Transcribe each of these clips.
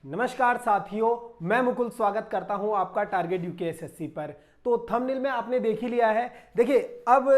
नमस्कार साथियों, मैं मुकुल स्वागत करता हूं आपका टारगेट यूकेएसएससी पर। तो थंबनेल में आपने देख ही लिया है। देखिए, अब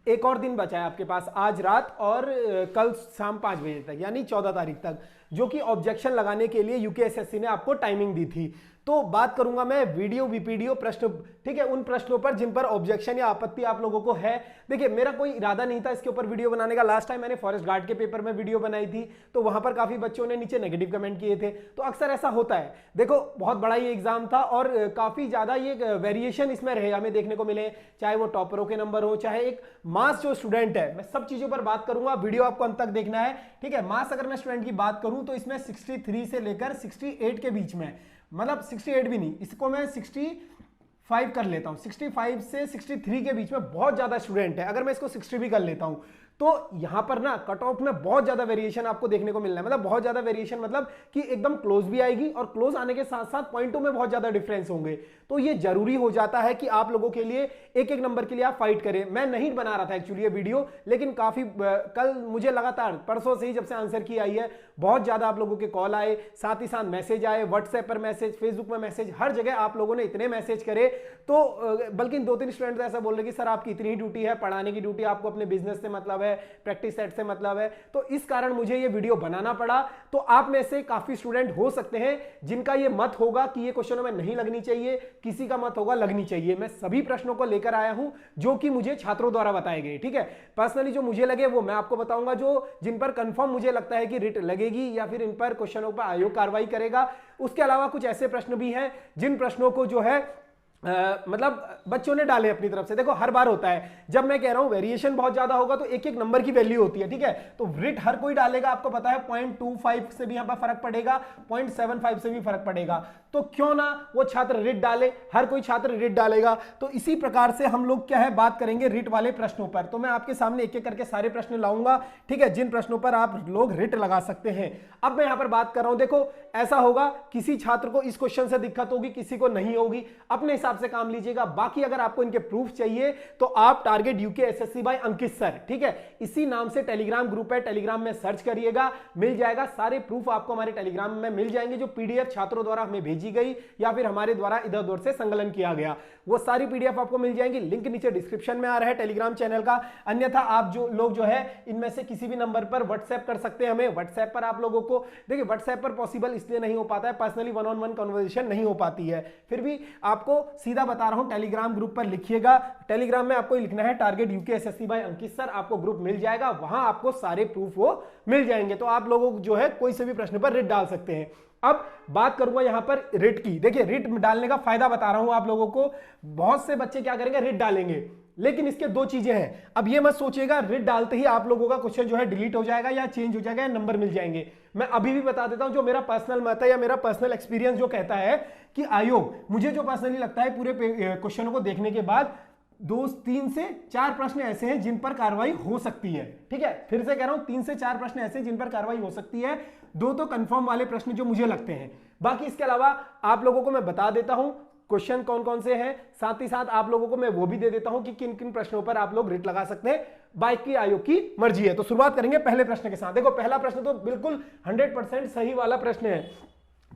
एक और दिन बचा है आपके पास, आज रात और कल शाम 5 बजे तक, यानी 14 तारीख तक, जो कि ऑब्जेक्शन लगाने के लिए यूकेएसएससी ने आपको टाइमिंग दी थी। तो बात करूंगा मैं वीडियो वीपीडीओ प्रश्न, ठीक है, उन प्रश्नों पर जिन पर ऑब्जेक्शन या आपत्ति आप लोगों को है। देखिए, मेरा कोई इरादा नहीं था इसके ऊपर वीडियो बनाने का। लास्ट टाइम मैंने फॉरेस्ट गार्ड के पेपर में वीडियो बनाई थी, तो वहां पर काफी बच्चों ने नीचे नेगेटिव कमेंट किए थे। तो अक्सर ऐसा होता है। देखो, बहुत बड़ा ये एग्जाम था और काफी ज्यादा ये वेरिएशन इसमें रहे हमें देखने को मिले, चाहे वो टॉपरों के नंबर हो, चाहे एक मास जो स्टूडेंट है। मैं सब चीजों पर बात करूंगा, वीडियो आपको अंत तक देखना है, ठीक है। मास अगर मैं स्टूडेंट की बात करूं तो इसमें 63 से लेकर 68 के बीच में, मतलब 68 भी नहीं, इसको मैं 65 कर लेता हूं। 65 से 63 के बीच में बहुत ज्यादा स्टूडेंट है। अगर मैं इसको 60 भी कर लेता हूं तो यहां पर ना कट ऑफ में बहुत ज्यादा वेरिएशन आपको देखने को मिलना है। मतलब बहुत ज्यादा वेरिएशन, मतलब कि एकदम क्लोज भी आएगी और क्लोज आने के साथ साथ पॉइंटों में बहुत ज्यादा डिफरेंस होंगे। तो ये जरूरी हो जाता है कि आप लोगों के लिए एक एक नंबर के लिए आप फाइट करें। मैं नहीं बना रहा था एक्चुअली ये वीडियो, लेकिन काफी कल मुझे लगातार परसों से ही जब से आंसर की आई है, बहुत ज्यादा आप लोगों के कॉल आए, साथ ही साथ मैसेज आए, व्हाट्सएप पर मैसेज, फेसबुक में मैसेज, हर जगह आप लोगों ने इतने मैसेज करे। तो बल्कि 2-3 स्टूडेंट ऐसा बोल रहे कि सर आपकी इतनी ही ड्यूटी है, पढ़ाने की ड्यूटी, आपको अपने बिजनेस से मतलब है, प्रैक्टिस सेट से मतलब है। तो इस कारण मुझे ये वीडियो बनाना पड़ा। तो आप में से काफी स्टूडेंट हो सकते हैं जिनका ये मत होगा कि ये क्वेश्चनों में नहीं लगनी चाहिए, किसी का मत होगा लगनी चाहिए। मैं सभी प्रश्नों को लेकर आया हूं जो कि मुझे छात्रों द्वारा बताए गए, ठीक है। पर्सनली जो मुझे लगे वो मैं आपको बताऊंगा, जो जिन पर कंफर्म मुझे लगता है कि रिट लगेगी या फिर इन पर क्वेश्चनों पर आयोग कार्रवाई करेगा। उसके अलावा कुछ ऐसे प्रश्न भी हैं जिन प्रश्नों को जो है मतलब बच्चों ने डाले अपनी तरफ से। देखो, हर बार होता है, जब मैं कह रहा हूं वेरिएशन बहुत ज्यादा होगा तो एक एक नंबर की वैल्यू होती है, ठीक है। तो रिट हर कोई डालेगा, आपको पता है 0.25 से भी यहां पर फर्क पड़ेगा, 0.75 से भी फर्क पड़ेगा। तो क्यों ना वो छात्र रिट डाले, हर कोई छात्र रिट डालेगा। तो इसी प्रकार से हम लोग क्या है बात करेंगे रिट वाले प्रश्नों पर। तो मैं आपके सामने एक एक करके सारे प्रश्न लाऊंगा, ठीक है, जिन प्रश्नों पर आप लोग रिट लगा सकते हैं। अब मैं यहां पर बात कर रहा हूं, देखो ऐसा होगा, किसी छात्र को इस क्वेश्चन से दिक्कत होगी, किसी को नहीं होगी, अपने हिसाब से काम लीजिएगा। बाकी अगर आपको इनके प्रूफ चाहिए तो आप टारगेट यूकेएसएससी बाय अंकित सर, ठीक है, इसी नाम से टेलीग्राम ग्रुप है, टेलीग्राम में सर्च करिएगा, मिल जाएगा। सारे प्रूफ आपको हमारे टेलीग्राम में मिल जाएंगे, जो पीडीएफ छात्रों द्वारा हमें भेजी गई या फिर हमारे द्वारा इधर उधर से संकलन किया गया, वो सारी पीडीएफ आपको मिल जाएंगी। लिंक नीचे डिस्क्रिप्शन में आ रहा है टेलीग्राम चैनल का। अन्यथा आप जो लोग जो है इनमें से किसी भी नंबर पर व्हाट्सएप कर सकते हैं हमें। व्हाट्सएप पर आप लोगों को, देखिए व्हाट्सएप पर पॉसिबल इसलिए नहीं हो पाता है, पर्सनली 1-on-1 कन्वर्सेशन नहीं हो पाती है, फिर भी आपको सीधा बता रहा हूं, टेलीग्राम ग्रुप पर लिखिएगा। टेलीग्राम में आपको लिखना है टारगेट यूकेएसएससी बाय अंकित सर, आपको ग्रुप मिल जाएगा, वहां आपको सारे प्रूफ वो मिल जाएंगे। तो आप लोगों को जो है कोई से भी प्रश्न पर रिट डाल सकते हैं। अब बात करूंगा यहां पर रिट की। देखिए, रिट डालने का फायदा बता रहा हूं आप लोगों को। बहुत से बच्चे क्या करेंगे, रिट डालेंगे, लेकिन इसके दो चीजें हैं। अब ये मत सोचिएगा रिट डालते ही आप लोगों का क्वेश्चन जो है डिलीट हो जाएगा या चेंज हो जाएगा या नंबर मिल जाएंगे। मैं अभी भी बता देता हूं, जो मेरा पर्सनल मत है या मेरा पर्सनल एक्सपीरियंस जो कहता है कि आयोग, मुझे जो पर्सनली लगता है पूरे क्वेश्चनों को देखने के बाद, 3 से 4 प्रश्न ऐसे हैं जिन पर कार्रवाई हो सकती है, ठीक है। फिर से कह रहा हूं, 3 से 4 प्रश्न ऐसे जिन पर कार्रवाई हो सकती है। 2 तो कंफर्म वाले प्रश्न जो मुझे लगते हैं। बाकी इसके अलावा आप लोगों को मैं बता देता हूं क्वेश्चन कौन कौन से हैं, साथ ही साथ आप लोगों को मैं वो भी दे देता हूं कि किन किन प्रश्नों पर आप लोग रिट लगा सकते हैं, बाकी आयोग की मर्जी है। तो शुरुआत करेंगे पहले प्रश्न के साथ। देखो, पहला प्रश्न तो बिल्कुल 100% सही वाला प्रश्न है।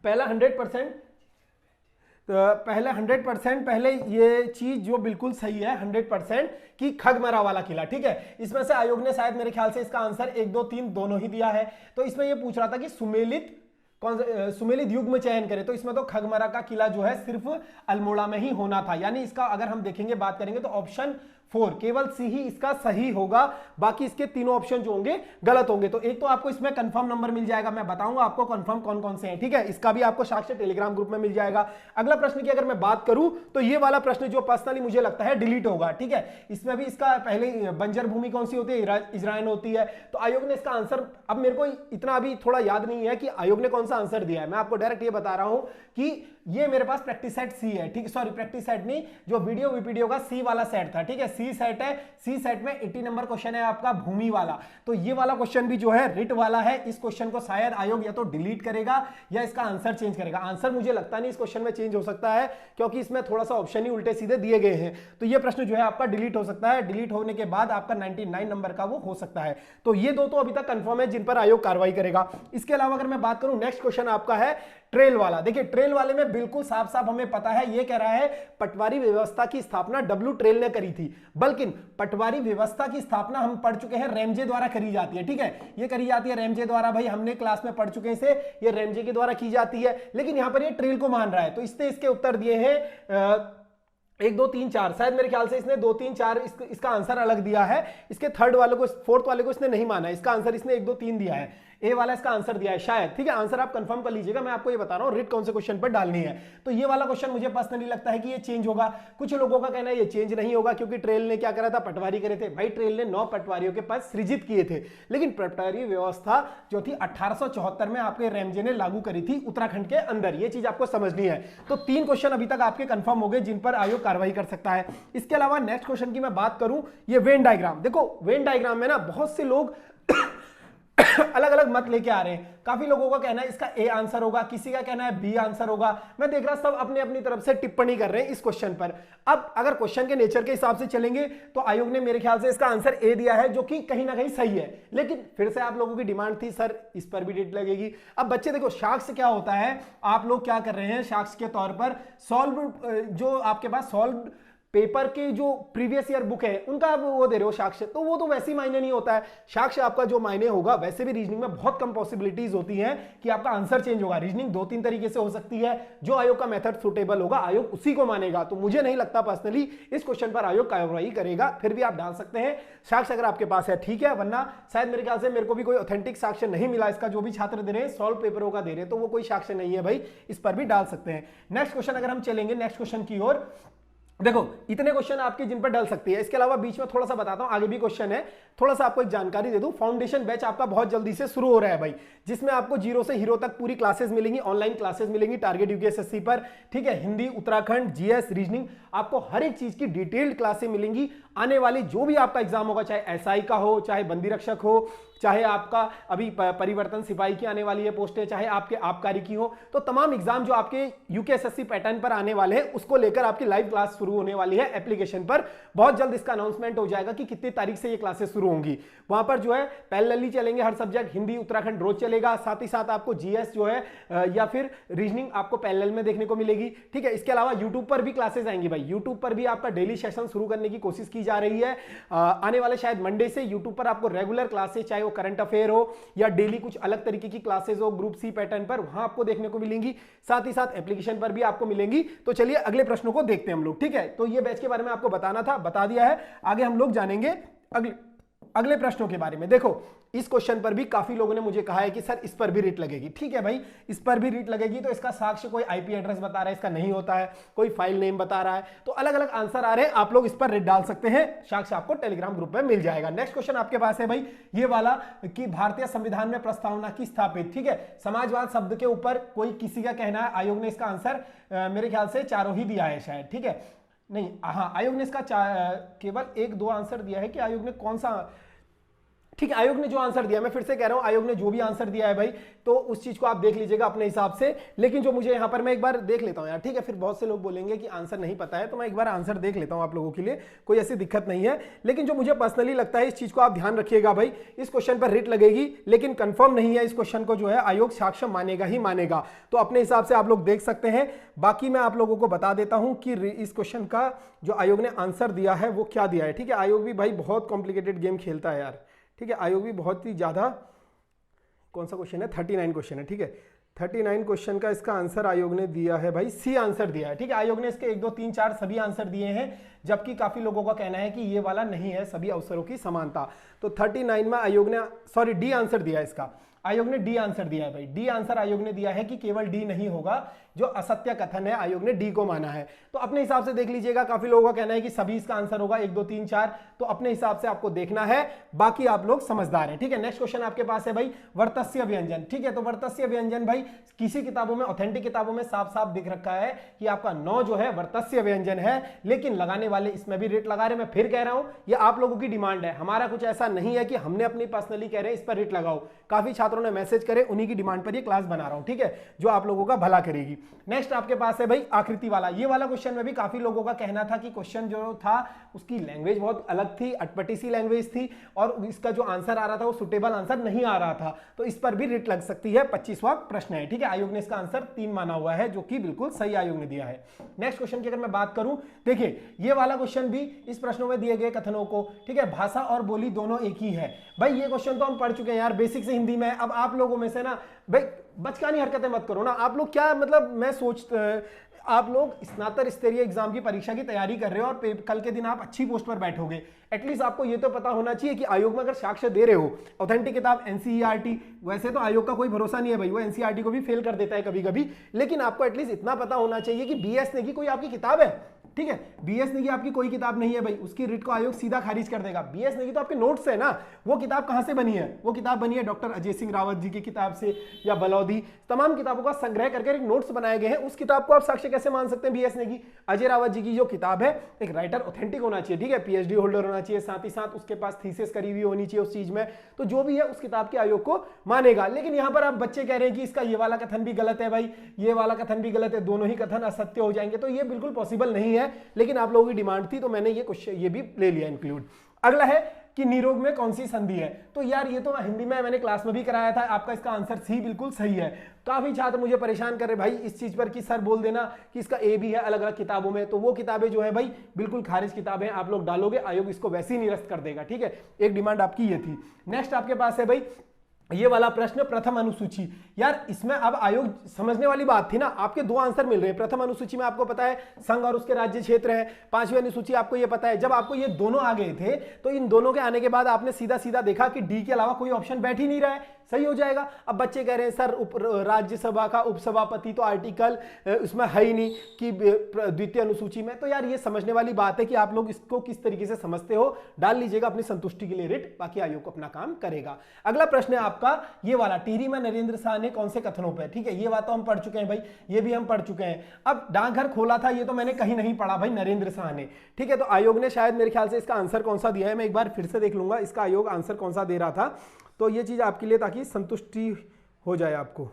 पहला 100% पहले ये चीज जो बिल्कुल सही है 100% कि खगमरा वाला किला, ठीक है। इसमें से आयोग ने शायद मेरे ख्याल से इसका आंसर 1, 2, 3 दोनों ही दिया है। तो इसमें ये पूछ रहा था कि सुमेलित युग में चयन करें, तो इसमें तो खगमरा का किला जो है सिर्फ अल्मोड़ा में ही होना था। यानी इसका अगर हम देखेंगे, बात करेंगे तो ऑप्शन 4 केवल सी ही इसका सही होगा, बाकी इसके तीनों ऑप्शन जो होंगे गलत होंगे। तो एक तो आपको इसमें कंफर्म नंबर मिल जाएगा, मैं बताऊंगा आपको कंफर्म कौन कौन से हैं, ठीक है। इसका भी आपको साक्ष्य टेलीग्राम ग्रुप में मिल जाएगा। अगला प्रश्न की अगर मैं बात करूं तो ये वाला प्रश्न जो पर्सनली मुझे लगता है डिलीट होगा, ठीक है। इसमें भी इसका पहले बंजर भूमि कौन सी होती है, इजराइल होती है। तो आयोग ने इसका आंसर, अब मेरे को इतना अभी थोड़ा याद नहीं है कि आयोग ने कौन सा आंसर दिया है। मैं आपको डायरेक्ट ये बता रहा हूं कि ये मेरे पास प्रैक्टिस सेट सी है, ठीक, सॉरी प्रैक्टिस सेट नहीं, जो वीडियो वीपीडीओ का सी वाला सेट था, ठीक है। सी सेट है, सी सेट में 80 नंबर क्वेश्चन है आपका भूमि वाला। तो ये वाला क्वेश्चन भी जो है रिट वाला है। इस क्वेश्चन को शायद आयोग या तो डिलीट करेगा या इसका आंसर चेंज करेगा। आंसर मुझे लगता नहीं इस क्वेश्चन में चेंज हो सकता है, क्योंकि इसमें थोड़ा सा ऑप्शन ही उल्टे सीधे दिए गए हैं। तो ये प्रश्न जो है आपका डिलीट हो सकता है। डिलीट होने के बाद आपका 99 नंबर का वो हो सकता है। तो ये दो तो अभी तक कंफर्म है जिन पर आयोग कार्रवाई करेगा। इसके अलावा अगर मैं बात करूं, नेक्स्ट क्वेश्चन आपका है ट्रेल वाला। देखिए ट्रेल वाले में बिल्कुल साफ साफ हमें पता है, ये कह रहा है पटवारी व्यवस्था की स्थापना डब्ल्यू ट्रेल ने करी थी। बल्कि पटवारी व्यवस्था की स्थापना हम पढ़ चुके हैं रैमजे द्वारा करी जाती है। ठीक है, ये करी जाती है रैमजे द्वारा, भाई हमने क्लास में पढ़ चुके हैं इसे, ये रैमजे के द्वारा की जाती है। लेकिन यहां पर ये ट्रेल को मान रहा है। तो इसने इसके उत्तर दिए हैं 1 2 3 4, शायद मेरे ख्याल से इसने 2 3 4 इसका आंसर अलग दिया है। इसके थर्ड वाले को, फोर्थ वाले को इसने नहीं माना है। इसका आंसर इसने 1 2 3 दिया है, ए वाला इसका आंसर दिया है शायद। ठीक है, आंसर आप कंफर्म कर लीजिएगा, मैं आपको ये बता रहा हूं रिट कौन से क्वेश्चन पर डालनी है। तो ये वाला क्वेश्चन मुझे पर्सनली लगता है कि ये चेंज होगा। कुछ लोगों का कहना है ये चेंज नहीं होगा, क्योंकि ट्रेल ने क्या करा था, पटवारी करे थे। भाई ट्रेल ने 9 पटवारियों के पद सृजित किए थे, लेकिन पटवारी व्यवस्था जो थी 1874 में आपके रैमजे ने लागू करी थी उत्तराखंड के अंदर। ये चीज आपको समझनी है। तो 3 क्वेश्चन अभी तक आपके कंफर्म हो गए जिन पर आयोग कार्रवाई कर सकता है। इसके अलावा नेक्स्ट क्वेश्चन की मैं बात करूं, ये वेन डायग्राम। देखो वेन डायग्राम में ना बहुत से लोग अलग अलग मत लेके आ रहे हैं। काफी लोगों का कहना है इसका ए आंसर होगा, किसी का कहना है बी आंसर होगा। मैं देख रहा सब अपने अपनी तरफ से टिप्पणी कर रहे हैं इस क्वेश्चन पर। अब अगर क्वेश्चन के नेचर के हिसाब से चलेंगे तो आयोग ने मेरे ख्याल से इसका आंसर ए दिया है, जो कि कहीं ना कहीं सही है। लेकिन फिर से आप लोगों की डिमांड थी सर इस पर भी डेट लगेगी। अब बच्चे देखो साक्ष्य क्या होता है, आप लोग क्या कर रहे हैं साक्ष्य के तौर पर सॉल्व, जो आपके पास सॉल्व पेपर के जो प्रीवियस ईयर बुक है उनका आप वो दे रहे हो साक्ष्य, तो वो तो वैसे ही मायने नहीं होता है। साक्ष्य आपका जो मायने होगा, वैसे भी रीजनिंग में बहुत कम पॉसिबिलिटीज होती हैं कि आपका आंसर चेंज होगा। रीजनिंग 2-3 तरीके से हो सकती है, जो आयोग का मेथड सुटेबल होगा आयोग उसी को मानेगा। तो मुझे नहीं लगता पर्सनली इस क्वेश्चन पर आयोग कार्रवाई करेगा। फिर भी आप डाल सकते हैं साक्ष्य अगर आपके पास है, ठीक है, वरना शायद मेरे ख्याल से मेरे को भी कोई ऑथेंटिक साक्ष्य नहीं मिला इसका। जो भी छात्र दे रहे हैं सॉल्व पेपरों का दे रहे हैं, तो वो कोई साक्ष्य नहीं है भाई, इस पर भी डाल सकते हैं। नेक्स्ट क्वेश्चन अगर हम चलेंगे नेक्स्ट क्वेश्चन की ओर, देखो इतने क्वेश्चन आपके जिन पर डल सकती है। इसके अलावा बीच में थोड़ा सा बताता हूं, आगे भी क्वेश्चन है, थोड़ा सा आपको एक जानकारी दे दूं। फाउंडेशन बैच आपका बहुत जल्दी से शुरू हो रहा है भाई, जिसमें आपको 0 से हीरो तक पूरी क्लासेस मिलेंगी, ऑनलाइन क्लासेस मिलेंगी टारगेट यूकेएसएससी पर। ठीक है, हिंदी, उत्तराखंड, जीएस, रीजनिंग, आपको हर एक चीज की डिटेल्ड क्लासें मिलेंगी। आने वाली जो भी आपका एग्जाम होगा, चाहे एसआई का हो, चाहे बंदी रक्षक हो, चाहे आपका अभी परिवर्तन सिपाही की आने वाली है पोस्टें, चाहे आपके आबकारी की हो, तो तमाम एग्जाम जो आपके यूकेएसएससी पैटर्न पर आने वाले हैं उसको लेकर आपकी लाइव क्लास शुरू होने वाली है एप्लीकेशन पर। बहुत जल्द इसका अनाउंसमेंट हो जाएगा कि कितनी तारीख से ये क्लासेस शुरू होंगी। वहां पर जो है पैरेलली चलेंगे हर सब्जेक्ट, हिंदी उत्तराखंड रोज चलेगा, साथ ही साथ आपको जीएस जो है या फिर रीजनिंग आपको पैरेलल में देखने को मिलेगी। ठीक है, इसके अलावा यूट्यूब पर भी क्लासेस आएंगी भाई, यूट्यूब पर भी आपका डेली सेशन शुरू करने की कोशिश की जा रही है। आने वाले शायद मंडे से यूट्यूब पर आपको रेगुलर क्लासेस, चाहे वो करंट अफेयर हो या डेली कुछ अलग तरीके की क्लासेस हो ग्रुप सी पैटर्न पर, वहां आपको देखने को मिलेंगी। साथ ही साथ एप्लीकेशन पर भी आपको मिलेंगी। तो चलिए अगले प्रश्नों को देखते हैं हम लोग। ठीक है, तो ये बैच के बारे में आपको बताना था, बता दिया है। आगे हम लोग जानेंगे अगले प्रश्नों के बारे में। देखो इस क्वेश्चन पर भी काफी लोगों ने मुझे कहा है कि सर इस पर भी रिट लगेगी। ठीक है भाई, इस पर भी रिट लगेगी। तो इसका साक्ष्य कोई आईपी एड्रेस बता रहा है, इसका नहीं होता है, कोई फाइल नेम बता रहा है, तो अलग अलग आंसर आ रहे हैं। आप लोग इस पर रिट डाल सकते हैं, साक्ष्य आपको टेलीग्राम ग्रुप में मिल जाएगा। नेक्स्ट क्वेश्चन आपके पास है भाई ये वाला कि भारतीय संविधान में प्रस्तावना की स्थापित। ठीक है, समाजवाद शब्द के ऊपर कोई किसी का कहना है, आयोग ने इसका आंसर मेरे ख्याल से 4 ही दिया है शायद। ठीक है, नहीं हाँ, आयोग ने इसका केवल 1-2 आंसर दिया है कि आयोग ने कौन सा, ठीक है, आयोग ने जो आंसर दिया, मैं फिर से कह रहा हूं आयोग ने जो भी आंसर दिया है भाई, तो उस चीज को आप देख लीजिएगा अपने हिसाब से। लेकिन जो मुझे यहां पर मैं एक बार देख लेता हूं यार, ठीक है, फिर बहुत से लोग बोलेंगे कि आंसर नहीं पता है, तो मैं एक बार आंसर देख लेता हूं आप लोगों के लिए, कोई ऐसी दिक्कत नहीं है। लेकिन जो मुझे पर्सनली लगता है, इस चीज को आप ध्यान रखिएगा भाई, इस क्वेश्चन पर रिट लगेगी, लेकिन कंफर्म नहीं है इस क्वेश्चन को जो है आयोग साक्ष्य मानेगा ही मानेगा। तो अपने हिसाब से आप लोग देख सकते हैं। बाकी मैं आप लोगों को बता देता हूं कि इस क्वेश्चन का जो आयोग ने आंसर दिया है वो क्या दिया है। ठीक है, आयोग भी भाई बहुत कॉम्प्लिकेटेड गेम खेलता है यार। ठीक है, आयोग भी बहुत ही ज़्यादा, कौन सा क्वेश्चन है, 39 क्वेश्चन है। ठीक है, 39 क्वेश्चन का इसका आंसर आयोग ने दिया है भाई, सी आंसर दिया है। ठीक है, आयोग ने इसके 1 2 3 4 सभी आंसर दिए हैं, जबकि काफी लोगों का कहना है कि ये वाला नहीं है, सभी अवसरों की समानता। तो 39 में आयोग ने डी आंसर दिया है इसका। आयोग ने डी आंसर दिया है भाई, डी आंसर आयोग ने दिया है कि केवल डी नहीं होगा, जो असत्य कथन है आयोग ने डी को माना है। तो अपने हिसाब से देख लीजिएगा, काफी लोगों का कहना है कि सभी इसका आंसर होगा 1 2 3 4, तो अपने हिसाब से आपको देखना है, बाकी आप लोग समझदार हैं, ठीक है। नेक्स्ट क्वेश्चन आपके पास है भाई वर्तस्य व्यंजन, ठीक है। तो वर्तस्य व्यंजन भाई किसी किताबों में, ऑथेंटिक किताबों में साफ साफ दिख रखा है कि आपका 9 जो है वर्तस्य व्यंजन है, लेकिन लगाने वाले इसमें भी रेट लगा रहे। मैं फिर कह रहा हूं, ये आप लोगों की डिमांड है, हमारा कुछ ऐसा नहीं है कि हमने अपनी पर्सनली कह रहे हैं इस पर रेट लगाओ। काफी छात्रों ने मैसेज करे, उन्हीं की डिमांड पर ये क्लास बना रहा हूं, ठीक है, जो आप लोगों का भला करेगी। नेक्स्ट आपके पास है भाई आकृति वाला। ये वाला क्वेश्चन में भी काफी लोगों का कहना था कि क्वेश्चन जो था उसकी लैंग्वेज बहुत अलग थी, अटपटी सी लैंग्वेज थी, और इसका जो आंसर आ रहा था वो सुटेबल आंसर नहीं आ रहा था, तो इस पर भी रेट लग सकती है। 25वां प्रश्न है, ठीक है। आयोग ने इसका आंसर 3 माना हुआ है, जो कि बिल्कुल सही आयोग ने दिया है। नेक्स्ट क्वेश्चन की अगर मैं बात करूं, देखिए ये वाला क्वेश्चन भी इस प्रश्नों में दिए गए कथनों को, ठीक है, भाषा और बोली दोनों एक ही है। भाई ये क्वेश्चन तो हम पढ़ चुके हैं यार, बेसिक से हिंदी में। अब आप लोगों में से ना भाई बचकानी हरकतें मत करो ना, आप लोग क्या मतलब, मैं आप लोग स्नातक स्तरीय एग्जाम की परीक्षा की तैयारी कर रहे हो और कल के दिन आप अच्छी पोस्ट पर बैठोगे, एटलीस्ट आपको ये तो पता होना चाहिए कि आयोग में अगर साक्ष्य दे रहे हो, ऑथेंटिक किताब एनसीईआरटी, वैसे तो आयोग का कोई भरोसा नहीं है भाई, वो एनसीईआरटी को भी फेल कर देता है कभी कभी, लेकिन आपको एटलीस्ट इतना पता होना चाहिए कि बीएस नेगी कोई आपकी किताब है, ठीक है। बीएस नेगी आपकी कोई किताब नहीं है भाई, उसकी रिट को आयोग सीधा खारिज कर देगा। बीएस नेगी तो आपके नोट्स है ना, वो किताब कहां से बनी है, वो किताब बनी है डॉक्टर अजय सिंह रावत जी की किताब से, या बलौदी, तमाम किताबों का संग्रह करके एक नोट्स बनाए गए हैं। उस किताब को आप साक्ष्य कैसे मान सकते हैं बीएस नेगी? अजय रावत जी की जो किताब है, एक राइटर ऑथेंटिक होना चाहिए, ठीक है, पीएचडी होल्डर होना चाहिए, साथ ही साथ उसके पास थीसिस करी हुई होनी चाहिए उस चीज में, तो जो भी है उस किताब के आयोग को मानेगा। लेकिन यहां पर आप बच्चे कह रहे हैं कि इसका ये वाला कथन भी गलत है भाई, ये वाला कथन भी गलत है, दोनों ही कथन असत्य हो जाएंगे, तो ये बिल्कुल पॉसिबल नहीं है, लेकिन आप लोगों की डिमांड थी तो मैंने ये क्वेश्चन ये भी ले लिया इंक्लूड। अगला है कि निरोग में कौन सी संधि है, तो यार ये तो हिंदी में मैंने क्लास में भी कराया था, आपका इसका आंसर सी बिल्कुल सही है। काफी छात्र मुझे परेशान कर रहे भाई इस चीज पर कि सर बोल देना कि इसका ए भी है अलग अलग किताबों में, तो वो किताबें जो है भाई बिल्कुल खारिज किताबें आप लोग डालोगे, आयोग इसको वैसे ही निरस्त कर देगा, ठीक है। एक डिमांड आपकी ये थी। नेक्स्ट आपके पास है भाई ये वाला प्रश्न, प्रथम अनुसूची। यार इसमें अब आयोग समझने वाली बात थी ना, आपके 2 आंसर मिल रहे हैं। प्रथम अनुसूची में आपको पता है संघ और उसके राज्य क्षेत्र है, 5वीं अनुसूची आपको ये पता है। जब आपको ये दोनों आ गए थे तो इन दोनों के आने के बाद आपने सीधा सीधा देखा कि डी के अलावा कोई ऑप्शन बैठ ही नहीं रहा है, सही हो जाएगा। अब बच्चे कह रहे हैं सर राज्यसभा का उपसभापति तो आर्टिकल उसमें है ही नहीं कि द्वितीय अनुसूची में, तो यार ये समझने वाली बात है कि आप लोग इसको किस तरीके से समझते हो। डाल लीजिएगा अपनी संतुष्टि के लिए रिट, बाकी आयोग को अपना काम करेगा। अगला प्रश्न है आपका ये वाला, टिहरी में नरेंद्र शाह ने कौन से कथनों पर, ठीक है, ये बात तो हम पढ़ चुके हैं भाई, ये भी हम पढ़ चुके हैं। अब डाकघर खोला था, ये तो मैंने कहीं नहीं पढ़ा भाई, नरेंद्र शाह ने, ठीक है। तो आयोग ने शायद मेरे ख्याल से इसका आंसर कौन सा दिया है, मैं एक बार फिर से देख लूंगा इसका आयोग आंसर कौन सा दे रहा था, तो ये चीज आपके लिए ताकि संतुष्टि हो जाए आपको।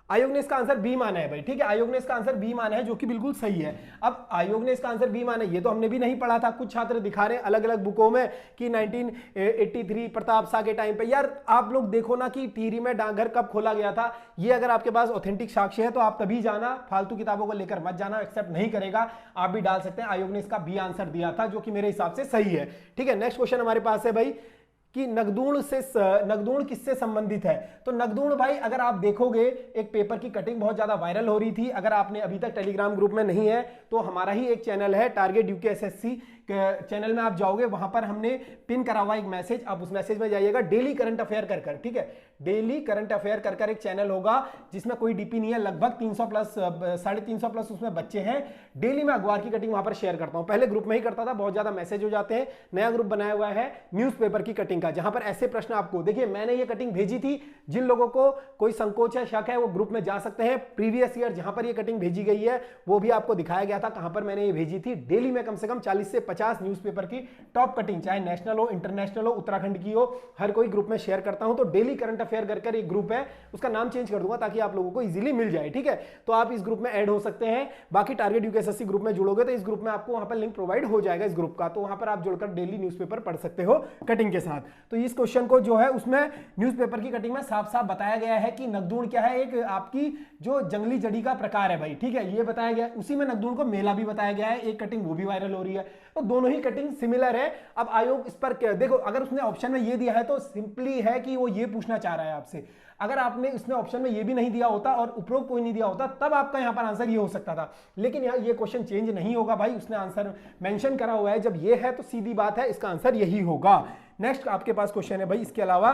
आयोग ने इसका आंसर बी माना है भाई, ठीक है, आयोग ने इसका आंसर बी माना है, जो कि बिल्कुल सही है। अब आयोग ने इसका आंसर बी माना है, ये तो हमने भी नहीं पढ़ा था, कुछ छात्र दिखा रहे हैं अलग अलग बुकों में कि 1983 प्रताप शाह के टाइम पे। यार आप लोग देखो ना कि टिहरी में डाकघर कब खोला गया था, ये अगर आपके पास ऑथेंटिक साक्ष्य है तो आप तभी जाना, फालतू किताबों को लेकर मत जाना, एक्सेप्ट नहीं करेगा। आप भी डाल सकते हैं, आयोग ने इसका बी आंसर दिया था, जो कि मेरे हिसाब से सही है, ठीक है। नेक्स्ट क्वेश्चन हमारे पास है भाई कि नगदूण किससे संबंधित है। तो नगदूण भाई अगर आप देखोगे एक पेपर की कटिंग बहुत ज्यादा वायरल हो रही थी, अगर आपने अभी तक टेलीग्राम ग्रुप में नहीं है तो हमारा ही एक चैनल है टारगेट यूकेएसएससी चैनल में आप जाओगे, वहां पर हमने पिन करा हुआ एक मैसेज, आप उस मैसेज में जाइएगा, डेली करंट अफेयर कर, ठीक है, डेली करंट अफेयर कर एक चैनल होगा जिसमें कोई डीपी नहीं है, लगभग 300 प्लस 350 प्लस उसमें बच्चे हैं। डेली मैं अखबार की कटिंग वहां पर शेयर करता हूं, पहले ग्रुप में ही करता था, बहुत ज्यादा मैसेज हो जाते हैं। नया ग्रुप बनाया हुआ है न्यूज़पेपर की कटिंग का, जहां पर ऐसे प्रश्न आपको, देखिए मैंने ये कटिंग भेजी थी, जिन लोगों को कोई संकोच है, शक है, वो ग्रुप में जा सकते हैं। प्रीवियस ईयर जहां पर ये कटिंग भेजी गई है वो भी आपको दिखाया गया था कहां पर मैंने ये भेजी थी। डेली में कम से कम 40 से 50 न्यूज़पेपर की टॉप कटिंग, चाहे नेशनल हो, इंटरनेशनल हो, उत्तराखंड की हो, हर कोई ग्रुप में शेयर करता हूं। तो डेली करंट अफेयर कर एक ग्रुप है, उसका नाम चेंज कर दूंगा ताकि आप लोगों को इजीली मिल जाए, ठीक है। तो आप इस ग्रुप में ऐड हो सकते हैं। बाकी टारगेट यूकेएसएससी ग्रुप में जुड़ोगे तो इस ग्रुप में आपको वहां पर लिंक प्रोवाइड हो जाएगा इस ग्रुप का, तो वहां पर आप जुड़कर डेली न्यूज़पेपर पढ़ सकते हो कटिंग के साथ। तो इस क्वेश्चन को जो है उसमें न्यूज़पेपर की कटिंग में साफ साफ बताया गया है कि नगदूण क्या है, एक आपकी जो जंगली जड़ी का प्रकार है भाई, ठीक है, ये बताया गया। उसी में नगदूण को मेला भी बताया गया है, एक कटिंग वो भी वायरल हो रही है, तो दोनों ही कटिंग सिमिलर है। अब आयोग इस पर देखो, अगर उसने ऑप्शन में ये दिया है तो सिंपली है कि वो ये पूछना चाह रहा है आपसे। अगर आपने इसने ऑप्शन में ये भी नहीं दिया होता और उपरोक्त कोई नहीं दिया होता तब आपका यहां पर आंसर ये हो सकता था, लेकिन यहां ये क्वेश्चन चेंज नहीं होगा भाई, उसने आंसर मेंशन करा हुआ है, जब ये है तो सीधी बात है इसका आंसर यही होगा। नेक्स्ट आपके पास क्वेश्चन है भाई इसके अलावा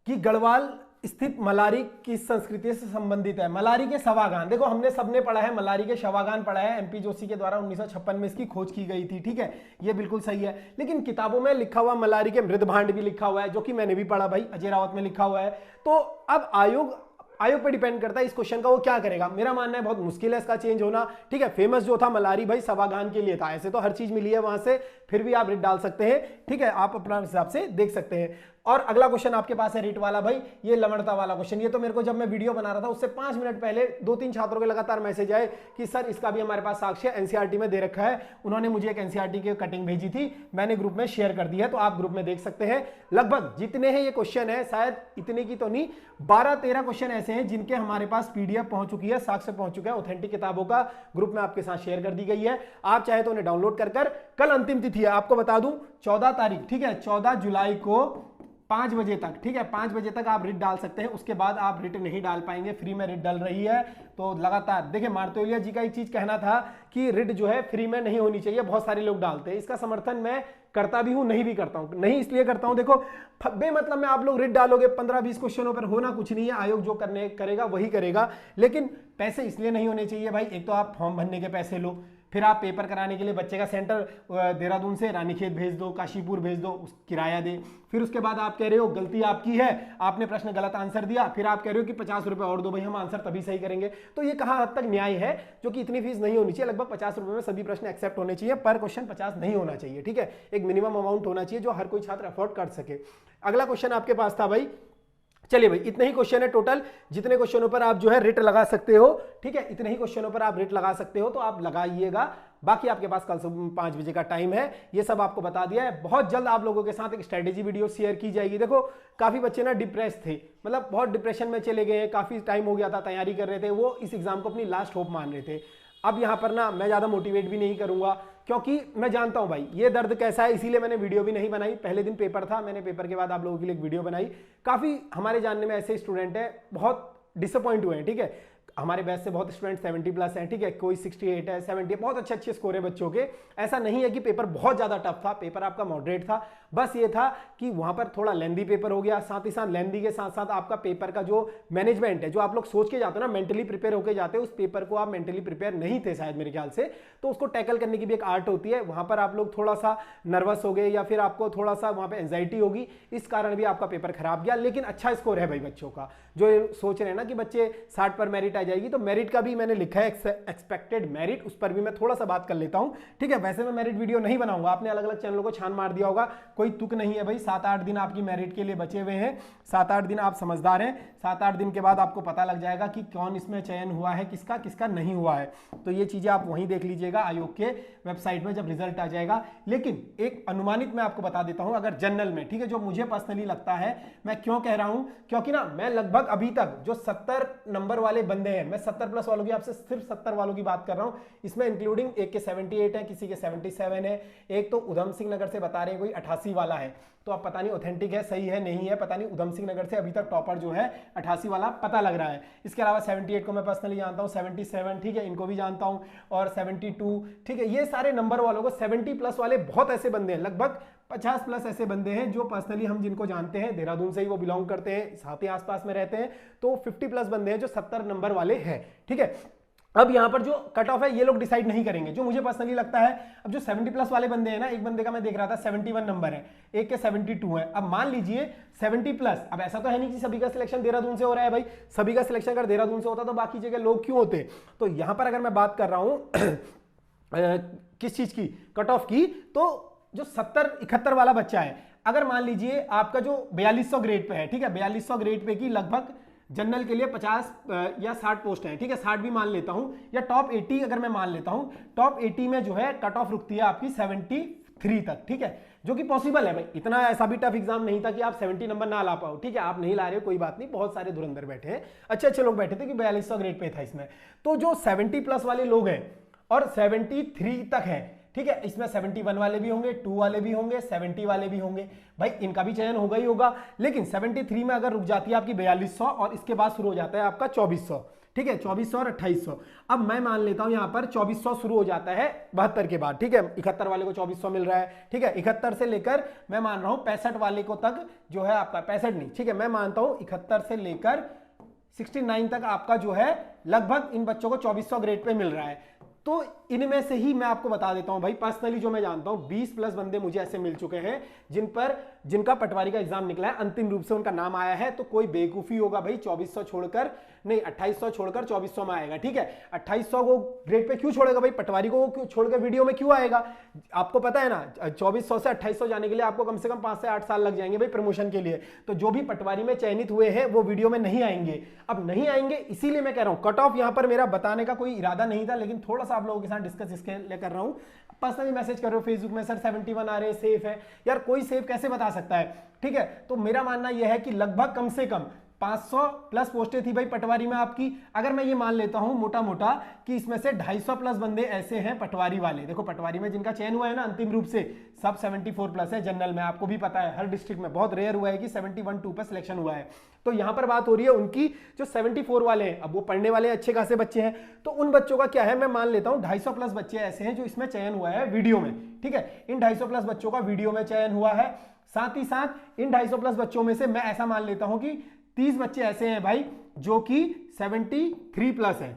कि गढ़वाल स्थित मलारी किस संस्कृति से संबंधित है। मलारी के सवागान, देखो हमने सबने पढ़ा है, मलारी के शवागान पढ़ा है, एमपी जोशी के द्वारा 1956 में इसकी खोज की गई थी, ठीक है, ये बिल्कुल सही है। लेकिन किताबों में लिखा हुआ मलारी के मृदभांड भी लिखा हुआ है, जो कि मैंने भी पढ़ा भाई, अजय रावत में लिखा हुआ है। तो अब आयोग पे डिपेंड करता है इस क्वेश्चन का वो क्या करेगा। मेरा मानना है बहुत मुश्किल है इसका चेंज होना, ठीक है। फेमस जो था मलारी भाई सवागान के लिए था, ऐसे तो हर चीज मिली है वहां से, फिर भी आप रिट डाल सकते हैं, ठीक है, आप अपना हिसाब से देख सकते हैं। और अगला क्वेश्चन आपके पास है रिट वाला भाई, ये लवणता वाला क्वेश्चन। ये तो मेरे को जब मैं वीडियो बना रहा था उससे 5 मिनट पहले 2-3 छात्रों के लगातार मैसेज आए कि सर इसका भी हमारे पास साक्ष्य एनसीईआरटी में दे रखा है। उन्होंने मुझे एक एनसीईआरटी की कटिंग भेजी थी, मैंने ग्रुप में शेयर कर दी है, तो आप ग्रुप में देख सकते हैं। लगभग जितने हैं ये क्वेश्चन है, शायद इतने की तो नहीं, 12-13 क्वेश्चन ऐसे हैं जिनके हमारे पास पीडीएफ पहुंच चुकी है, साक्ष्य पहुंच चुका है, ऑथेंटिक किताबों का ग्रुप में आपके साथ शेयर कर दी गई है। आप चाहे तो उन्हें डाउनलोड कर कल अंतिम तिथि है, आपको बता दूं 14 तारीख, ठीक है, 14 जुलाई को 5 बजे तक, ठीक है, 5 बजे तक आप रिट डाल सकते हैं, उसके बाद आप रिट नहीं डाल पाएंगे। फ्री में रिट डल रही है, तो लगातार देखिए मार्तोलिया जी का एक चीज कहना था कि रिट जो है फ्री में नहीं होनी चाहिए, बहुत सारे लोग डालते हैं, इसका समर्थन मैं करता भी हूं, नहीं भी करता हूं। नहीं इसलिए करता हूं, देखो बेमतलब में आप लोग रिट डालोगे 15-20 क्वेश्चनों पर, होना कुछ नहीं है, आयोग जो करेगा वही करेगा। लेकिन पैसे इसलिए नहीं होने चाहिए भाई, एक तो आप फॉर्म भरने के पैसे लो, फिर आप पेपर कराने के लिए बच्चे का सेंटर देहरादून से रानीखेत भेज दो, काशीपुर भेज दो, किराया दे, फिर उसके बाद आप कह रहे हो गलती आपकी है, आपने प्रश्न गलत आंसर दिया, फिर आप कह रहे हो कि 50 रुपए और दो भाई, हम आंसर तभी सही करेंगे। तो ये कहाँ हद तक न्याय है, जो कि इतनी फीस नहीं होनी चाहिए। लगभग 50 रुपए में सभी प्रश्न एक्सेप्ट होने चाहिए, पर क्वेश्चन 50 नहीं होना चाहिए, ठीक है, एक मिनिमम अमाउंट होना चाहिए जो हर कोई छात्र अफोर्ड कर सके। अगला क्वेश्चन आपके पास था भाई, चलिए भाई इतने ही क्वेश्चन है टोटल, जितने क्वेश्चनों पर आप जो है रिट लगा सकते हो, ठीक है, इतने ही क्वेश्चनों पर आप रिट लगा सकते हो, तो आप लगाइएगा। बाकी आपके पास कल सुबह 5 बजे का टाइम है, ये सब आपको बता दिया है। बहुत जल्द आप लोगों के साथ एक स्ट्रेटेजी वीडियो शेयर की जाएगी। देखो काफी बच्चे ना डिप्रेस थे, मतलब बहुत डिप्रेशन में चले गए, काफी टाइम हो गया था, तैयारी कर रहे थे, वो इस एग्जाम को अपनी लास्ट होप मान रहे थे। अब यहाँ पर ना मैं ज्यादा मोटिवेट भी नहीं करूंगा, क्योंकि मैं जानता हूं भाई ये दर्द कैसा है, इसीलिए मैंने वीडियो भी नहीं बनाई। पहले दिन पेपर था, मैंने पेपर के बाद आप लोगों के लिए एक वीडियो बनाई। काफी हमारे जानने में ऐसे स्टूडेंट हैं बहुत डिसअपॉइंट हुए हैं, ठीक है, हमारे बैच से बहुत स्टूडेंट 70+ हैं, ठीक है, कोई 68 है, 70 है, बहुत अच्छे स्कोर है बच्चों के। ऐसा नहीं है कि पेपर बहुत ज्यादा टफ था, पेपर आपका मॉडरेट था, बस ये था कि वहां पर थोड़ा लेंदी पेपर हो गया, साथ ही साथ लेंदी के साथ साथ आपका पेपर का जो मैनेजमेंट है, जो आप लोग सोच के जाते हो ना, मेंटली प्रिपेयर होकर जाते हो, उस पेपर को आप मेंटली प्रिपेयर नहीं थे शायद मेरे ख्याल से, तो उसको टैकल करने की भी एक आर्ट होती है। वहां पर आप लोग थोड़ा सा नर्वस हो गए, या फिर आपको थोड़ा सा वहां पर एंजाइटी होगी, इस कारण भी आपका पेपर खराब गया। लेकिन अच्छा स्कोर है भाई बच्चों का, जो सोच रहे हैं ना कि बच्चे 60 पर मेरिट आ जाएगी, तो मेरिट का भी मैंने लिखा है एक्सपेक्टेड मेरिट, उस पर भी मैं थोड़ा सा बात कर लेता हूं, ठीक है। वैसे मैं मेरिट वीडियो नहीं बनाऊंगा, आपने अलग अलग चैनलों को छान मार दिया होगा, कोई तुक नहीं है भाई। 7-8 दिन आपकी मेरिट के लिए बचे हुए हैं, 7-8 दिन आप समझदार हैं, 7-8 दिन के बाद आपको पता लग जाएगा कि कौन इसमें चयन हुआ है, किसका किसका नहीं हुआ है। तो ये चीजें आप वहीं देख लीजिएगा आयोग के वेबसाइट में जब रिजल्ट आ जाएगा। लेकिन एक अनुमानित मैं आपको बता देता हूं, अगर जनरल में, ठीक है, जो मुझे पर्सनली लगता है, मैं क्यों कह रहा हूं, क्योंकि ना मैं लगभग अभी तक जो 70 नंबर वाले बंदे हैं, मैं 70+ वालों की आपसे सिर्फ 70 वालों की बात कर रहा हूं, इसमें इंक्लूडिंग एक के 78 है, किसी के 77 है, एक तो उधम सिंह नगर से बता रहे हैं कोई 88 वाला है, तो अब पता नहीं ऑथेंटिक है, सही है, नहीं है, पता नहीं। उधम सिंह नगर से अभी तक टॉपर जो है 88 वाला पता लग रहा है। इसके अलावा 78 को मैं पर्सनली जानता हूं, 77, ठीक है, इनको भी जानता हूं, और 72, ठीक है, ये सारे नंबर वालों को 70+ वाले बहुत ऐसे बंदे हैं, लगभग 50+ ऐसे बंदे हैं जो पर्सनली हम जिनको जानते हैं, देहरादून से ही वो बिलोंग करते हैं, साथ ही आसपास में रहते हैं, तो 50+ बंदे हैं जो 70 नंबर वाले हैं, ठीक है। अब यहां पर जो कट ऑफ है ये लोग डिसाइड नहीं करेंगे, जो मुझे पर्सनली लगता है। अब जो 70+ वाले बंदे हैं ना, एक बंदे का मैं देख रहा था 71 नंबर है, एक के 72 है। अब मान लीजिए 70+, अब ऐसा तो है नहीं कि सभी का सिलेक्शन देहरादून से हो रहा है भाई, सभी का सिलेक्शन अगर देहरादून से होता तो बाकी जगह लोग क्यों होते। तो यहां पर अगर मैं बात कर रहा हूं किस चीज की, कट ऑफ की, तो जो 70-71 वाला बच्चा है, अगर मान लीजिए आपका जो 4200 ग्रेड पे है, ठीक है, 4200 ग्रेड पे की लगभग जनरल के लिए 50 या 60 पोस्ट है, ठीक है, 60 भी मान लेता हूं, या टॉप 80 अगर मैं मान लेता हूं, टॉप 80 में जो है कट ऑफ रुकती है आपकी 73 तक, ठीक है, जो कि पॉसिबल है भाई। इतना ऐसा भी टफ एग्जाम नहीं था कि आप 70 नंबर ना ला पाओ, ठीक है, आप नहीं ला रहे हो कोई बात नहीं, बहुत सारे धुरंधर बैठे हैं, अच्छे लोग बैठे थे कि 4200 ग्रेड पे था इसमें। तो जो 70+ वाले लोग हैं और 73 तक है, ठीक है, इसमें 71 वाले भी होंगे, 2 वाले भी होंगे, 70 वाले भी होंगे, भाई इनका भी चयन होगा ही होगा। लेकिन 73 में अगर रुक जाती है आपकी 4200 और इसके बाद शुरू हो जाता है आपका 2400, ठीक है, 2400 और 2800। अब मैं मान लेता हूं यहां पर 2400 शुरू हो जाता है 72 के बाद, ठीक है, 71 वाले को 2400 मिल रहा है, ठीक है, 71 से लेकर मैं मान रहा हूं 65 वाले को तक जो है आपका 65 नहीं, ठीक है, मैं मानता हूं 71 से लेकर 69 तक आपका जो है लगभग इन बच्चों को 2400 ग्रेड पे मिल रहा है। तो इनमें से ही मैं आपको बता देता हूं भाई, पर्सनली जो मैं जानता हूं 20 प्लस बंदे मुझे ऐसे मिल चुके हैं जिनका पटवारी का एग्जाम निकला है, अंतिम रूप से उनका नाम आया है। तो कोई बेवकूफी होगा भाई 2400 छोड़कर, नहीं 2800 छोड़कर 2400 में आएगा, ठीक है। 2800 को ग्रेड पे क्यों छोड़ेगा भाई, पटवारी को क्यों छोड़कर वीडियो में क्यों आएगा? आपको पता है ना 2400 से 2800 जाने के लिए आपको कम से कम 5 से 8 साल लग जाएंगे भाई प्रमोशन के लिए। तो जो भी पटवारी में चयनित हुए हैं वो वीडियो में नहीं आएंगे। अब नहीं आएंगे इसीलिए मैं कह रहा हूं, कट ऑफ यहां पर मेरा बताने का कोई इरादा नहीं था, लेकिन थोड़ा सा आप लोगों के साथ डिस्कस इसके लिए कर रहा हूं। पर्सनली मैसेज कर रहे हो फेसबुक में, सर 71 आ रहे हैं, सेफ है यार, कोई सेफ कैसे बता सकता है, ठीक है। तो मेरा मानना यह है कि लगभग कम से कम 500 प्लस पोस्टें थी भाई पटवारी में आपकी। अगर मैं ये मान लेता हूं मोटा मोटा कि इसमें से 250 प्लस बंदे ऐसे हैं पटवारी वाले, देखो पटवारी में जिनका चयन हुआ है ना अंतिम रूप से, सब 74 प्लस है। जनरल में आपको भी पता है हर डिस्ट्रिक्ट में बहुत रेयर हुआ है कि 71-2 पर सिलेक्शन हुआ है। तो यहां पर बात हो रही है उनकी जो 74 वाले हैं, अब वो पढ़ने वाले अच्छे खासे बच्चे हैं, तो उन बच्चों का क्या है, मैं मान लेता हूं 250 प्लस बच्चे ऐसे हैं जो इसमें चयन हुआ है वीडियो में, ठीक है। इन 250 प्लस बच्चों का वीडियो में चयन हुआ है। साथ ही साथ इन 250 प्लस बच्चों में से मैं ऐसा मान लेता हूं कि 30 बच्चे ऐसे हैं भाई जो कि 73 प्लस हैं।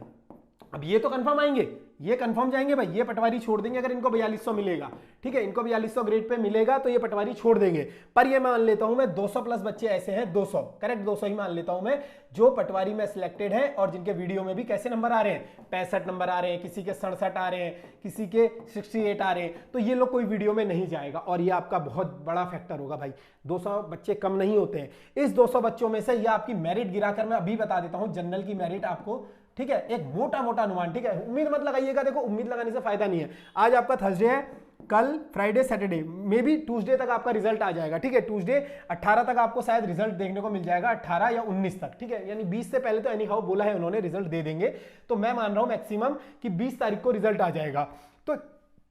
अब ये तो कंफर्म आएंगे, ये कंफर्म जाएंगे भाई, ये पटवारी छोड़ देंगे अगर इनको 4200 मिलेगा, ठीक है, इनको 4200 ग्रेड पे मिलेगा तो ये पटवारी छोड़ देंगे। पर ये मान लेता हूं मैं 200 प्लस बच्चे ऐसे हैं, 200 करेक्ट, 200 ही मान लेता हूं मैं, जो पटवारी में सिलेक्टेड है और जिनके वीडियो में भी कैसे नंबर आ रहे हैं, 65 नंबर आ रहे हैं, किसी के 67 आ रहे हैं, किसी के 68 आ रहे हैं। तो ये लोग कोई वीडियो में नहीं जाएगा और ये आपका बहुत बड़ा फैक्टर होगा भाई। 200 बच्चे कम नहीं होते हैं। इस 200 बच्चों में से ये आपकी मेरिट गिराकर मैं अभी बता देता हूं, जनरल की मेरिट आपको, ठीक है, एक मोटा मोटा अनुमान, ठीक है, उम्मीद मत लगाइएगा, देखो उम्मीद लगाने से फायदा नहीं है। आज आपका थर्सडे है, कल Friday Saturday may be Tuesday तक आपका रिजल्ट आ जाएगा, ठीक है, ट्यूसडे 18 तक आपको शायद रिजल्ट देखने को मिल जाएगा, 18 या 19 तक, ठीक है, यानी 20 से पहले तो एनी हाउ बोला है उन्होंने रिजल्ट दे देंगे। तो मैं मान रहा हूं मैक्सिमम कि 20 तारीख को रिजल्ट आ जाएगा। तो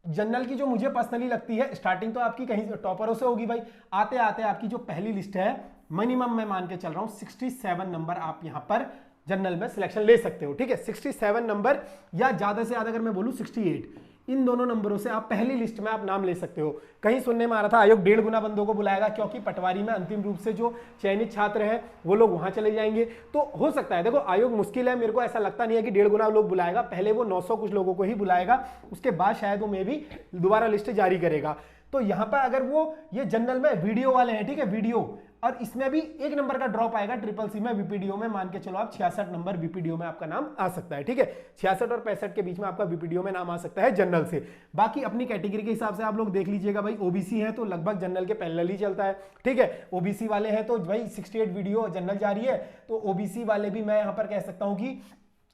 जनरल की जो मुझे पर्सनली लगती है स्टार्टिंग तो आपकी कहीं टॉपरों से होगी भाई, आते आते आपकी जो पहली लिस्ट है मिनिमम मैं मान के चल रहा हूं 67 नंबर आप यहां पर जनरल में सिलेक्शन ले सकते हो, ठीक है, 67 नंबर या ज्यादा से ज्यादा अगर मैं बोलूं 68, इन दोनों नंबरों से आप पहली लिस्ट में आप नाम ले सकते हो। कहीं सुनने में आ रहा था आयोग 1.5 गुना बंदों को बुलाएगा, क्योंकि पटवारी में अंतिम रूप से जो चयनित छात्र हैं वो लोग वहां चले जाएंगे। तो हो सकता है, देखो आयोग मुश्किल है, मेरे को ऐसा लगता नहीं है कि 1.5 गुना लोग बुलाएगा, पहले वो 900 कुछ लोगों को ही बुलाएगा, उसके बाद शायद वो मे भी दोबारा लिस्ट जारी करेगा। तो यहां पर अगर वो ये जनरल में वीडियो वाले हैं, ठीक है, वीडियो, और इसमें भी 1 नंबर का ड्रॉप आएगा ट्रिपल सी में, वीपीडीओ में मान के चलो आप 66 नंबर वीपीडीओ में आपका नाम आ सकता है, ठीक है, 66 और 65 के बीच में आपका वीपीडीओ में नाम आ सकता है जनरल से। बाकी अपनी कैटेगरी के हिसाब से आप लोग देख लीजिएगा भाई, ओबीसी है तो लगभग जनरल के पैरेलल ही चलता है, ठीक है, ओबीसी वाले हैं तो भाई 68 वीडियो जनरल जारी है, तो ओबीसी वाले भी मैं यहां पर कह सकता हूं कि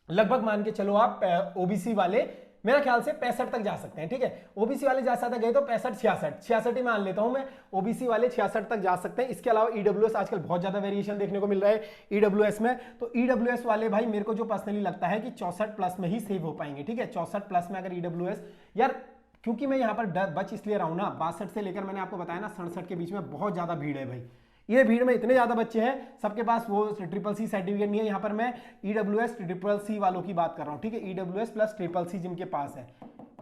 लगभग मान के चलो आप ओबीसी वाले मेरा ख्याल से 65 तक जा सकते हैं, ठीक है, ओबीसी वाले जा सकते गए तो 65 66 ही मान लेता हूं मैं, ओबीसी वाले 66 तक जा सकते हैं। इसके अलावा ईडब्ल्यूएस आजकल बहुत ज्यादा वेरिएशन देखने को मिल रहा है ईडब्ल्यूएस में, तो ईडब्ल्यूएस वाले भाई मेरे को जो पर्सनली लगता है कि 64 प्लस में ही सेव हो पाएंगे, ठीक है, 64 प्लस में अगर ईडब्ल्यूएस यार, क्योंकि मैं यहां पर बच इसलिए रहा हूं ना, 62 से लेकर मैंने आपको बताया ना 67 के बीच में बहुत ज्यादा भीड़ है भाई, ये भीड़ में इतने ज्यादा बच्चे हैं, सबके पास वो ट्रिपल सी सर्टिफिकेट नहीं है। यहां पर मैं ईडब्ल्यूएस ट्रिपल सी वालों की बात कर रहा हूं, ठीक है, ईडब्ल्यूएस प्लस ट्रिपल सी जिनके पास है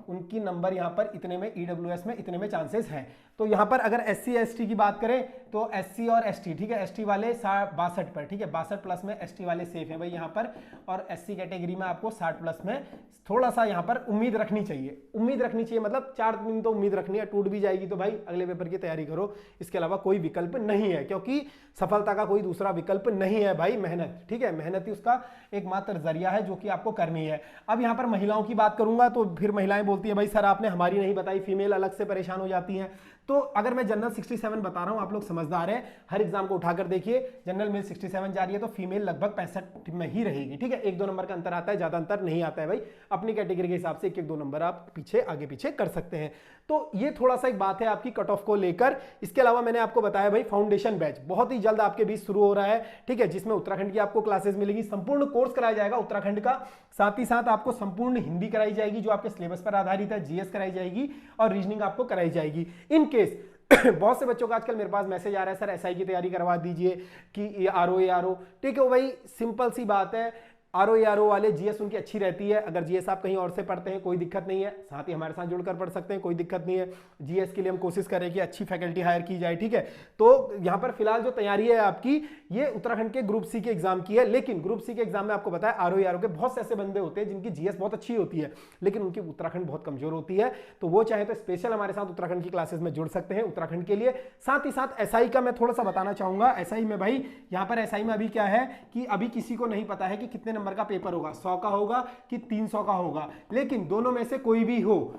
उनकी नंबर यहां पर इतने में, ईडब्ल्यूएस में इतने में चांसेस हैं। तो यहां पर अगर एससी एसटी की बात करें तो एससी और एसटी, ठीक है, एसटी वाले 62 पर, ठीक है, 62 प्लस में एसटी वाले सेफ हैं भाई यहां पर, और एससी कैटेगरी में आपको 60 प्लस में थोड़ा सा यहां पर उम्मीद रखनी चाहिए, उम्मीद रखनी चाहिए, मतलब 4 दिन तो उम्मीद रखनी है, टूट भी जाएगी तो भाई अगले पेपर की तैयारी करो, इसके अलावा कोई विकल्प नहीं है, क्योंकि सफलता का कोई दूसरा विकल्प नहीं है भाई, मेहनत, ठीक है, मेहनत ही उसका एकमात्र जरिया है जो कि आपको करनी है। अब यहां पर महिलाओं की बात करूंगा तो फिर महिलाएं बोलती है भाई सर आपने हमारी नहीं बताई, फीमेल अलग से परेशान हो जाती हैं। तो अगर मैं जनरल 67 बता रहा हूं, आप लोग समझदार हैं, हर एग्जाम को उठाकर देखिए, जनरल मेल 67 जा रही है तो फीमेल लगभग 65 में ही रहेगी, ठीक है। 1-2 नंबर का अंतर आता है, ज्यादा अंतर नहीं आता है भाई, अपनी कैटेगरी के हिसाब से 1-1-2 नंबर आप पीछे आगे पीछे कर सकते हैं। तो ये थोड़ा सा एक बात है आपकी कट ऑफ को लेकर। इसके अलावा मैंने आपको बताया भाई फाउंडेशन बैच बहुत ही जल्द आपके बीच शुरू हो रहा है, ठीक है, जिसमें उत्तराखंड की आपको क्लासेस मिलेगी, संपूर्ण कोर्स कराया जाएगा उत्तराखंड का, साथ ही साथ आपको संपूर्ण हिंदी कराई जाएगी जो आपके सिलेबस पर आधारित है, जीएस कराई जाएगी और रीजनिंग आपको कराई जाएगी। इन केस बहुत से बच्चों का आजकल मेरे पास मैसेज आ रहा है, सर एसआई की तैयारी करवा दीजिए कि ये आरओ, ठीक है भाई, सिंपल सी बात है, आरओ वाले जीएस उनकी अच्छी रहती है, अगर जीएस आप कहीं और से पढ़ते हैं कोई दिक्कत नहीं है, साथ ही हमारे साथ जुड़कर पढ़ सकते हैं, कोई दिक्कत नहीं है। जीएस के लिए हम कोशिश करें कि अच्छी फैकल्टी हायर की जाए, ठीक है। तो यहाँ पर फिलहाल जो तैयारी है आपकी, ये उत्तराखंड के ग्रुप सी के एग्जाम की है, लेकिन ग्रुप सी के एग्जाम में आपको बताया आरओ के बहुत से ऐसे बंदे होते हैं जिनकी जीएस बहुत अच्छी होती है, लेकिन उनकी उत्तराखंड बहुत कमजोर होती है, तो वो चाहे तो स्पेशल हमारे साथ उत्तराखंड की क्लासेस में जुड़ सकते हैं उत्तराखंड के लिए। साथ ही साथ एसआई का मैं थोड़ा सा बताना चाहूंगा। एसआई में भाई, यहाँ पर एसआई में अभी क्या है कि अभी किसी को नहीं पता है कि कितने नंबर का पेपर होगा, 100 का होगा कि 300 का होगा, लेकिन दोनों में से कोई भी हो,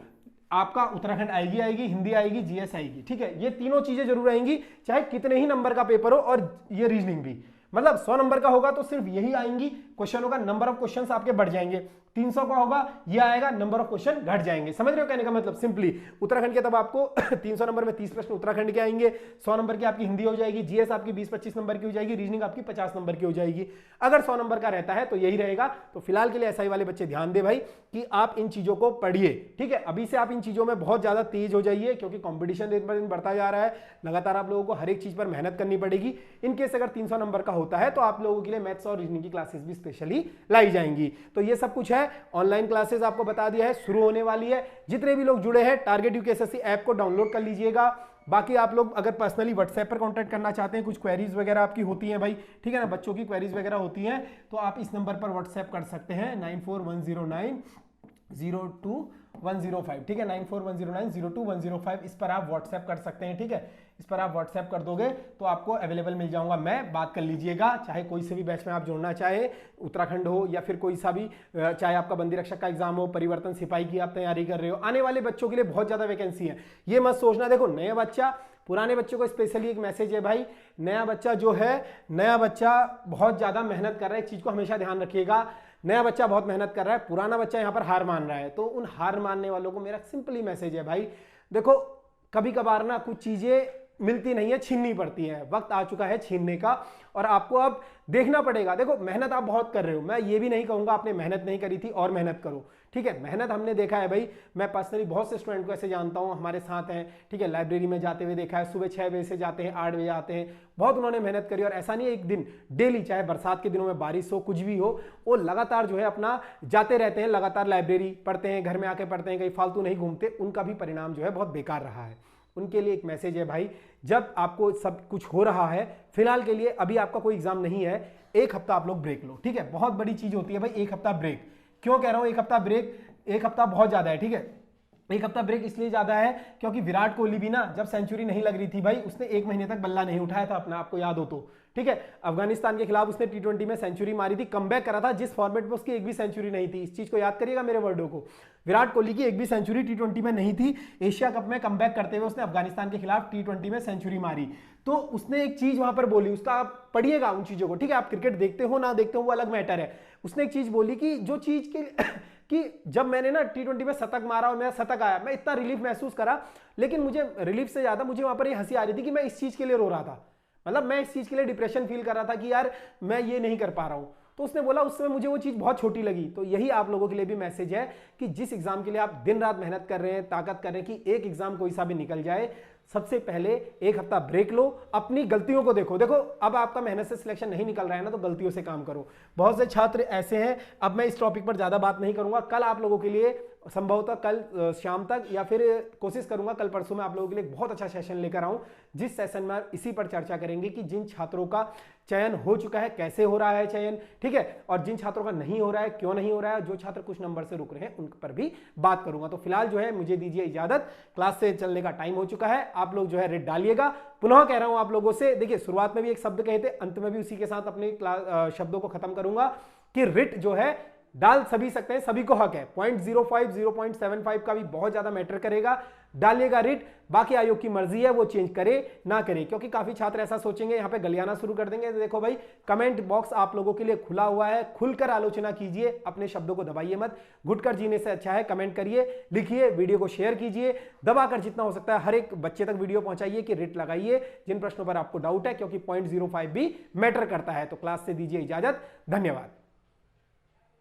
आपका उत्तराखंड आएगी, हिंदी आएगी, जीएस आएगी, ठीक है। ये तीनों चीजें जरूर आएंगी, चाहे कितने ही नंबर का पेपर हो, और ये रीजनिंग भी, मतलब 100 नंबर का होगा तो सिर्फ यही आएंगी क्वेश्चन होगा, नंबर ऑफ क्वेश्चंस आपके बढ़ जाएंगे। 300 का होगा ये आएगा, नंबर ऑफ क्वेश्चन घट जाएंगे। समझ रहे हो कहने का मतलब? सिंपली उत्तराखंड के तब आपको 300 नंबर में 30 प्रश्न उत्तराखंड के आएंगे, 100 नंबर की आपकी हिंदी हो जाएगी, जीएस आपकी 20-25 नंबर की हो जाएगी, रीजनिंग आपकी 50 नंबर की हो जाएगी। अगर 100 नंबर का रहता है तो यही रहेगा। तो फिलहाल के लिए एसआई वाले बच्चे ध्यान दे भाई कि आप इन चीजों को पढ़िए, ठीक है। अभी से आप इन चीजों में बहुत ज्यादा तेज हो जाइए, क्योंकि कॉम्पिटिशन दिन पर दिन बढ़ता जा रहा है, लगातार आप लोगों को हर एक चीज पर मेहनत करनी पड़ेगी। इनकेस अगर 300 नंबर का होता है तो आप लोगों के लिए मैथ्स और रीजनिंग की क्लासेस भी स्पेशली लाई जाएंगी। तो ये सब कुछ है, ऑनलाइन क्लासेस आपको बता दिया है, शुरू होने वाली है। जितने भी लोग जुड़े हैं टारगेट यूकेएसएससी ऐप को डाउनलोड कर लीजिएगा। बाकी आप लोग अगर पर्सनली व्हाट्सएप पर कांटेक्ट करना चाहते हैं, कुछ क्वेरीज वगैरह आपकी होती हैं भाई, ठीक है ना, बच्चों की क्वेरीज वगैरह होती हैं, तो आप इस नंबर पर व्हाट्सएप कर सकते हैं 9410902105, ठीक है, 9410902105, इस पर आप व्हाट्सएप कर सकते हैं, ठीक है। इस पर आप व्हाट्सएप कर दोगे तो आपको अवेलेबल मिल जाऊंगा मैं, बात कर लीजिएगा। चाहे कोई से भी बैच में आप जुड़ना चाहे, उत्तराखंड हो या फिर कोई सा भी, चाहे आपका बंदी रक्षक का एग्जाम हो, परिवर्तन सिपाही की आप तैयारी कर रहे हो, आने वाले बच्चों के लिए बहुत ज्यादा वैकेंसी है। ये मत सोचना, देखो नया बच्चा, पुराने बच्चों को स्पेशली एक मैसेज है भाई, नया बच्चा जो है, नया बच्चा बहुत ज्यादा मेहनत कर रहा है, एक चीज को हमेशा ध्यान रखिएगा, नया बच्चा बहुत मेहनत कर रहा है, पुराना बच्चा यहाँ पर हार मान रहा है। तो उन हार मानने वालों को मेरा सिंपली मैसेज है भाई, देखो कभी कभार ना कुछ चीजें मिलती नहीं है, छीननी पड़ती है, वक्त आ चुका है छीनने का, और आपको अब देखना पड़ेगा। देखो मेहनत आप बहुत कर रहे हो, मैं ये भी नहीं कहूंगा आपने मेहनत नहीं करी थी और मेहनत करो, ठीक है। मेहनत हमने देखा है भाई, मैं पर्सनली बहुत से स्टूडेंट को ऐसे जानता हूं, हमारे साथ हैं, ठीक है, लाइब्रेरी में जाते हुए देखा है, सुबह 6 बजे से जाते हैं, 8 बजे आते हैं, बहुत उन्होंने मेहनत करी। और ऐसा नहीं है एक दिन, डेली, चाहे बरसात के दिनों में बारिश हो, कुछ भी हो, वो लगातार जो है अपना जाते रहते हैं, लगातार लाइब्रेरी पढ़ते हैं, घर में आके पढ़ते हैं, कहीं फालतू नहीं घूमते, उनका भी परिणाम जो है बहुत बेकार रहा है। उनके लिए एक मैसेज है भाई, जब आपको सब कुछ हो रहा है, फिलहाल के लिए अभी आपका कोई एग्जाम नहीं है, एक हफ्ता आप लोग ब्रेक लो, ठीक है। बहुत बड़ी चीज होती है भाई एक हफ्ता ब्रेक। क्यों कह रहा हूं एक हफ्ता ब्रेक? एक हफ्ता बहुत ज्यादा है, ठीक है। एक हफ्ता ब्रेक इसलिए ज्यादा है क्योंकि विराट कोहली भी ना, जब सेंचुरी नहीं लग रही थी भाई, उसने 1 महीने तक बल्ला नहीं उठाया था अपना, आपको याद हो तो, ठीक है। अफगानिस्तान के खिलाफ उसने T20 में सेंचुरी मारी थी, कमबैक करा था, जिस फॉर्मेट में उसकी एक भी सेंचुरी नहीं थी। इस चीज को याद करिएगा मेरे वर्डों को, विराट कोहली की एक भी सेंचुरी T20 में नहीं थी। एशिया कप में कमबैक करते हुए उसने अफगानिस्तान के खिलाफ T20 में सेंचुरी मारी। तो उसने एक चीज वहां पर बोली, उसका आप पढ़िएगा उन चीजों को, ठीक है। आप क्रिकेट देखते हो ना देखते हो वो अलग मैटर है। उसने एक चीज बोली कि जो चीज के कि जब मैंने ना T20 में शतक मारा और मेरा शतक आया, मैं इतना रिलीफ महसूस करा, लेकिन मुझे रिलीफ से ज्यादा मुझे वहां पर ये हंसी आ रही थी कि मैं इस चीज के लिए रो रहा था, मतलब मैं इस चीज के लिए डिप्रेशन फील कर रहा था कि यार मैं ये नहीं कर पा रहा हूं। तो उसने बोला उस समय मुझे वो चीज बहुत छोटी लगी। तो यही आप लोगों के लिए भी मैसेज है कि जिस एग्जाम के लिए आप दिन रात मेहनत कर रहे हैं, ताकत कर रहे हैं कि एक एग्जाम कोई सा भी निकल जाए, सबसे पहले एक हफ्ता ब्रेक लो, अपनी गलतियों को देखो। देखो अब आपका मेहनत से सिलेक्शन नहीं निकल रहा है ना, तो गलतियों से काम करो। बहुत से छात्र ऐसे हैं, अब मैं इस टॉपिक पर ज्यादा बात नहीं करूंगा, कल आप लोगों के लिए संभवतः कल शाम तक या फिर कोशिश करूंगा कल परसों में आप लोगों के लिए बहुत अच्छा सेशन लेकर आऊं, जिस सेशन में इसी पर चर्चा करेंगे कि जिन छात्रों का चयन हो चुका है कैसे हो रहा है चयन, ठीक है, और जिन छात्रों का नहीं हो रहा है क्यों नहीं हो रहा है, जो छात्र कुछ नंबर से रुक रहे हैं उन पर भी बात करूंगा। तो फिलहाल जो है मुझे दीजिए इजाजत, क्लास से चलने का टाइम हो चुका है। आप लोग जो है रेट डालिएगा। पुनः कह रहा हूं आप लोगों से, देखिए शुरुआत में भी एक शब्द कहे थे, अंत में भी उसी के साथ अपने शब्दों को खत्म करूंगा कि रिट जो है डाल सभी सकते हैं, सभी को हक है। 0.05 0.75 का भी बहुत ज्यादा मैटर करेगा। डालिएगा रिट, बाकी आयोग की मर्जी है वो चेंज करे ना करे, क्योंकि काफी छात्र ऐसा सोचेंगे यहाँ पे गलियाना शुरू कर देंगे। तो देखो भाई, कमेंट बॉक्स आप लोगों के लिए खुला हुआ है, खुलकर आलोचना कीजिए, अपने शब्दों को दबाइए मत। घुटकर जीने से अच्छा है कमेंट करिए, लिखिए, वीडियो को शेयर कीजिए, दबाकर जितना हो सकता है हर एक बच्चे तक वीडियो पहुंचाइए कि रिट लगाइए जिन प्रश्नों पर आपको डाउट है, क्योंकि 0.05 भी मैटर करता है। तो क्लास से दीजिए इजाजत, धन्यवाद।